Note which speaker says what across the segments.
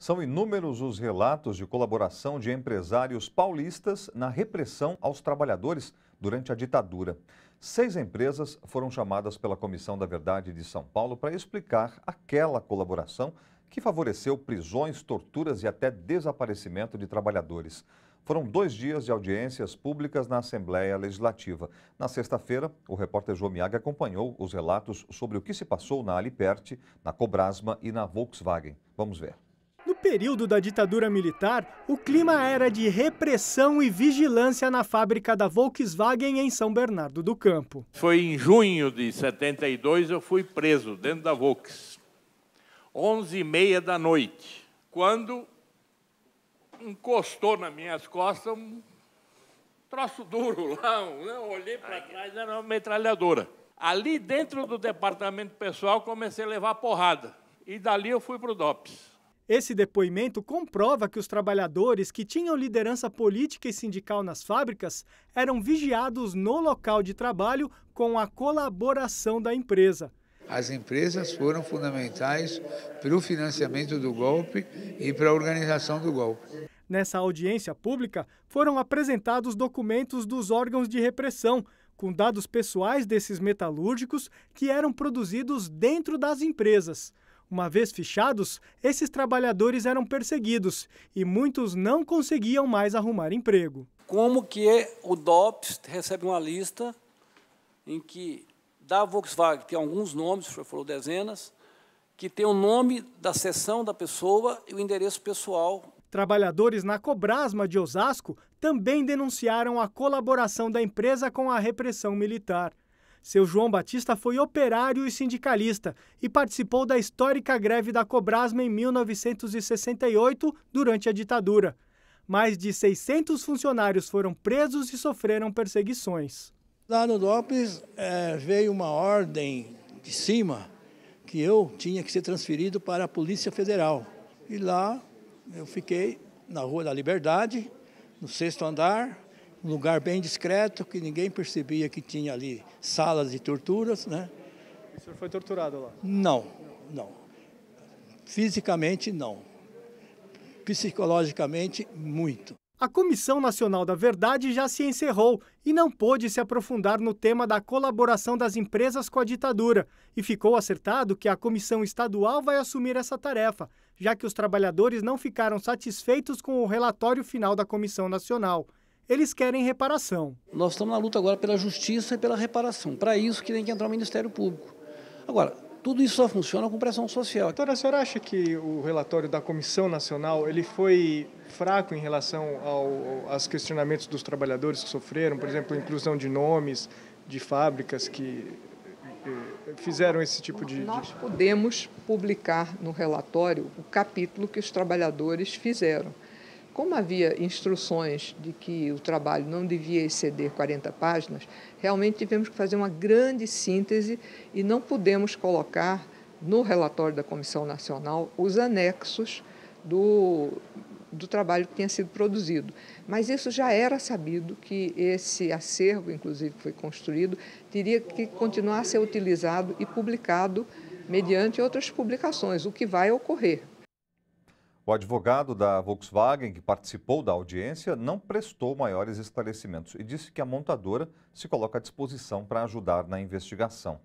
Speaker 1: São inúmeros os relatos de colaboração de empresários paulistas na repressão aos trabalhadores durante a ditadura. 6 empresas foram chamadas pela Comissão da Verdade de São Paulo para explicar aquela colaboração que favoreceu prisões, torturas e até desaparecimento de trabalhadores. Foram 2 dias de audiências públicas na Assembleia Legislativa. Na sexta-feira, o repórter João Miag acompanhou os relatos sobre o que se passou na Aliperte, na Cobrasma e na Volkswagen. Vamos ver.
Speaker 2: No período da ditadura militar, o clima era de repressão e vigilância na fábrica da Volkswagen em São Bernardo do Campo.
Speaker 3: Foi em junho de 72, eu fui preso dentro da Volks, 11h30 da noite, quando encostou nas minhas costas um troço duro lá, eu olhei para trás, era uma metralhadora. Ali dentro do departamento pessoal comecei a levar porrada e dali eu fui para o DOPS.
Speaker 2: Esse depoimento comprova que os trabalhadores que tinham liderança política e sindical nas fábricas eram vigiados no local de trabalho com a colaboração da empresa.
Speaker 4: As empresas foram fundamentais para o financiamento do golpe e para a organização do golpe.
Speaker 2: Nessa audiência pública, foram apresentados documentos dos órgãos de repressão, com dados pessoais desses metalúrgicos que eram produzidos dentro das empresas. Uma vez fichados, esses trabalhadores eram perseguidos e muitos não conseguiam mais arrumar emprego.
Speaker 5: Como que o DOPS recebe uma lista em que da Volkswagen tem alguns nomes, o senhor falou dezenas, que tem o nome da seção da pessoa e o endereço pessoal.
Speaker 2: Trabalhadores na Cobrasma de Osasco também denunciaram a colaboração da empresa com a repressão militar. Seu João Batista foi operário e sindicalista e participou da histórica greve da Cobrasma em 1968, durante a ditadura. Mais de 600 funcionários foram presos e sofreram perseguições.
Speaker 6: Lá no DOPS veio uma ordem de cima que eu tinha que ser transferido para a Polícia Federal. E lá eu fiquei na Rua da Liberdade, no 6º andar, um lugar bem discreto, que ninguém percebia que tinha ali salas de torturas, né?
Speaker 2: O senhor foi torturado lá?
Speaker 6: Não. Fisicamente, não. Psicologicamente, muito.
Speaker 2: A Comissão Nacional da Verdade já se encerrou e não pôde se aprofundar no tema da colaboração das empresas com a ditadura. E ficou acertado que a Comissão Estadual vai assumir essa tarefa, já que os trabalhadores não ficaram satisfeitos com o relatório final da Comissão Nacional. Eles querem reparação.
Speaker 5: Nós estamos na luta agora pela justiça e pela reparação. Para isso que tem que entrar o Ministério Público. Agora, tudo isso só funciona com pressão social.
Speaker 2: Doutora, a senhora acha que o relatório da Comissão Nacional ele foi fraco em relação aos questionamentos dos trabalhadores que sofreram, por exemplo, a inclusão de nomes de fábricas que fizeram esse tipo de...
Speaker 7: Nós podemos publicar no relatório o capítulo que os trabalhadores fizeram. Como havia instruções de que o trabalho não devia exceder 40 páginas, realmente tivemos que fazer uma grande síntese e não pudemos colocar no relatório da Comissão Nacional os anexos do trabalho que tinha sido produzido. Mas isso já era sabido que esse acervo, inclusive, que foi construído, teria que continuar a ser utilizado e publicado mediante outras publicações, o que vai ocorrer.
Speaker 1: O advogado da Volkswagen, que participou da audiência, não prestou maiores esclarecimentos e disse que a montadora se coloca à disposição para ajudar na investigação.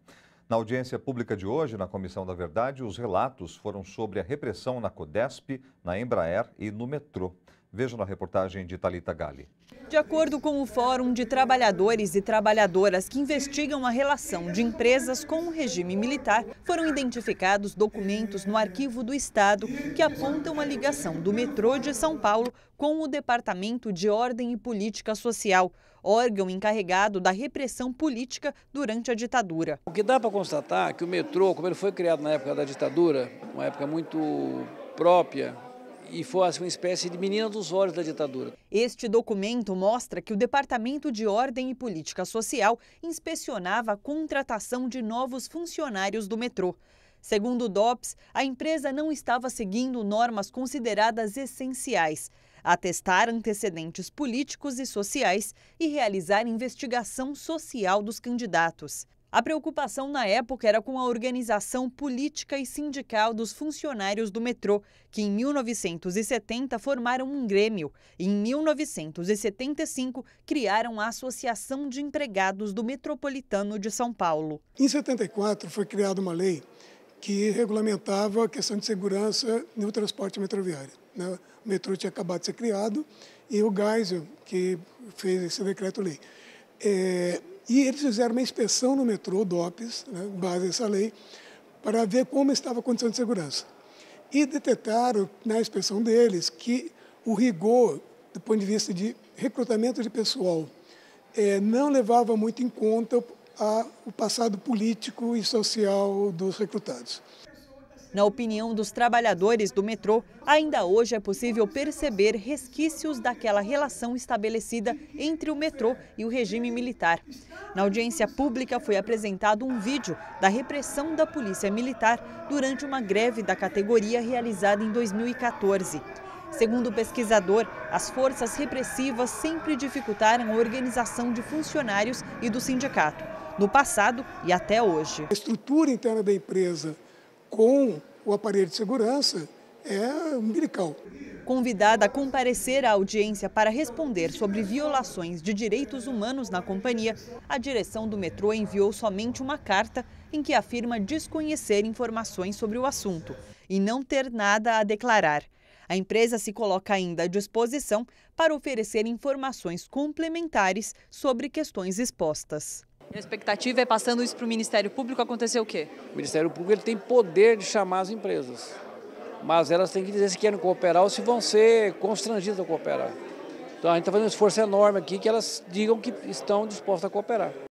Speaker 1: Na audiência pública de hoje, na Comissão da Verdade, os relatos foram sobre a repressão na Codesp, na Embraer e no metrô. Veja na reportagem de Thalita Galli.
Speaker 8: De acordo com o Fórum de Trabalhadores e Trabalhadoras que investigam a relação de empresas com o regime militar, foram identificados documentos no Arquivo do Estado que apontam a ligação do metrô de São Paulo com o Departamento de Ordem e Política Social, órgão encarregado da repressão política durante a ditadura.
Speaker 5: O que dá para constatar é que o metrô, como ele foi criado na época da ditadura, uma época muito própria, e fosse uma espécie de menina dos olhos da ditadura.
Speaker 8: Este documento mostra que o Departamento de Ordem e Política Social inspecionava a contratação de novos funcionários do metrô. Segundo o DOPS, a empresa não estava seguindo normas consideradas essenciais: atestar antecedentes políticos e sociais e realizar investigação social dos candidatos. A preocupação na época era com a organização política e sindical dos funcionários do metrô, que em 1970 formaram um grêmio e em 1975 criaram a Associação de Empregados do Metropolitano de São Paulo.
Speaker 9: Em 74 foi criada uma lei que regulamentava a questão de segurança no transporte metroviário. O metrô tinha acabado de ser criado e o Geisel, que fez esse decreto-lei. E eles fizeram uma inspeção no metrô, DOPS, base dessa lei, para ver como estava a condição de segurança. E detectaram, na inspeção deles, que o rigor, do ponto de vista de recrutamento de pessoal, não levava muito em conta o passado político e social dos recrutados.
Speaker 8: Na opinião dos trabalhadores do metrô, ainda hoje é possível perceber resquícios daquela relação estabelecida entre o metrô e o regime militar. Na audiência pública foi apresentado um vídeo da repressão da Polícia Militar durante uma greve da categoria realizada em 2014. Segundo o pesquisador, as forças repressivas sempre dificultaram a organização de funcionários e do sindicato, no passado e até hoje.
Speaker 9: A estrutura interna da empresa com o aparelho de segurança é umbilical.
Speaker 8: Convidada a comparecer à audiência para responder sobre violações de direitos humanos na companhia, a direção do metrô enviou somente uma carta em que afirma desconhecer informações sobre o assunto e não ter nada a declarar. A empresa se coloca ainda à disposição para oferecer informações complementares sobre questões expostas.
Speaker 10: A expectativa é, passando isso para o Ministério Público, acontecer o quê?
Speaker 5: O Ministério Público ele tem poder de chamar as empresas, mas elas têm que dizer se querem cooperar ou se vão ser constrangidas a cooperar. Então a gente está fazendo um esforço enorme aqui que elas digam que estão dispostas a cooperar.